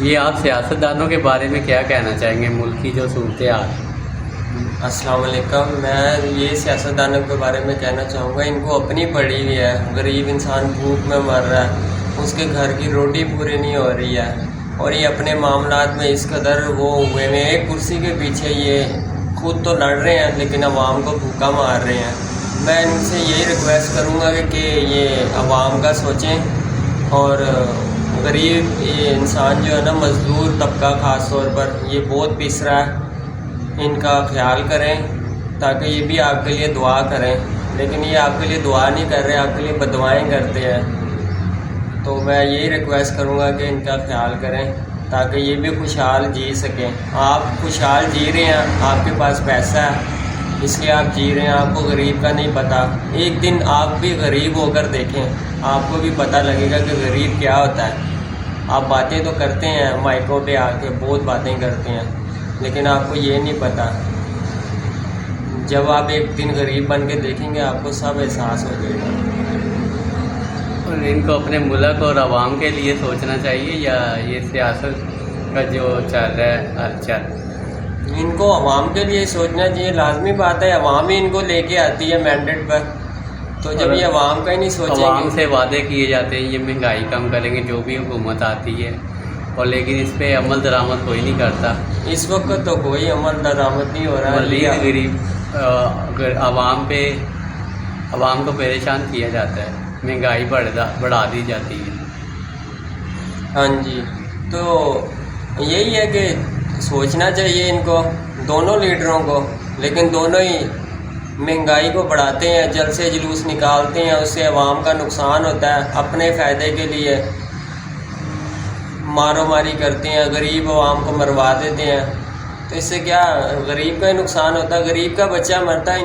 یہ آپ سیاستدانوں کے بارے میں کیا کہنا چاہیں گے، ملک کی جو صورتحال؟ السلام علیکم۔ میں یہ سیاستدانوں کے بارے میں کہنا چاہوں گا، ان کو اپنی پڑی ہوئی ہے، غریب انسان بھوک میں مر رہا ہے، اس کے گھر کی روٹی پوری نہیں ہو رہی ہے، اور یہ اپنے معاملات میں اس قدر وہ ہوئے میں ایک کرسی کے پیچھے یہ خود تو لڑ رہے ہیں لیکن عوام کو بھوکا مار رہے ہیں۔ میں ان سے یہی ریکویسٹ کروں گا کہ یہ عوام کا سوچیں، اور غریب یہ انسان جو ہے نا، مزدور طبقہ خاص طور پر یہ بہت پس رہا ہے، ان کا خیال کریں تاکہ یہ بھی آپ کے لیے دعا کریں، لیکن یہ آپ کے لیے دعا نہیں کر رہے، آپ کے لیے بددعائیں کرتے ہیں۔ تو میں یہی ریکویسٹ کروں گا کہ ان کا خیال کریں تاکہ یہ بھی خوشحال جی سکیں۔ آپ خوشحال جی رہے ہیں، آپ کے پاس پیسہ ہے اس لیے آپ جی رہے ہیں، آپ کو غریب کا نہیں پتہ۔ ایک دن آپ بھی غریب ہو کر دیکھیں، آپ کو بھی پتہ لگے گا کہ غریب کیا ہوتا ہے۔ آپ باتیں تو کرتے ہیں مائکوں پہ آ کے، بہت باتیں کرتے ہیں، لیکن آپ کو یہ نہیں پتہ، جب آپ ایک دن غریب بن کے دیکھیں گے آپ کو سب احساس ہو جائے گا۔ اور ان کو اپنے ملک اور عوام کے لیے سوچنا چاہیے، یا یہ سیاست کا جو چل رہا ہے ہلچل، ان کو عوام کے لیے سوچنا چاہیے؟ لازمی بات ہے، عوام ہی ان کو لے کے آتی ہے مینڈیٹ پر، تو جب یہ عوام کا ہی نہیں سوچیں گے۔ عوام سے وعدے کیے جاتے ہیں یہ مہنگائی کم کریں گے جو بھی حکومت آتی ہے، اور لیکن اس پہ عمل درآمد کوئی نہیں کرتا۔ اس وقت تو کوئی عمل درآمد نہیں ہو رہا مزید ہے، غریب عوام کو پریشان کیا جاتا ہے، مہنگائی بڑھا دی جاتی ہے۔ ہاں جی، تو یہی ہے کہ سوچنا چاہیے ان کو، دونوں لیڈروں کو، لیکن دونوں ہی مہنگائی کو بڑھاتے ہیں، جلسے جلوس نکالتے ہیں، اس سے عوام کا نقصان ہوتا ہے، اپنے فائدے کے لیے مارو ماری کرتے ہیں، غریب عوام کو مروا دیتے ہیں، تو اس سے کیا غریب کا ہی نقصان ہوتا ہے، غریب کا بچہ مرتا ہے۔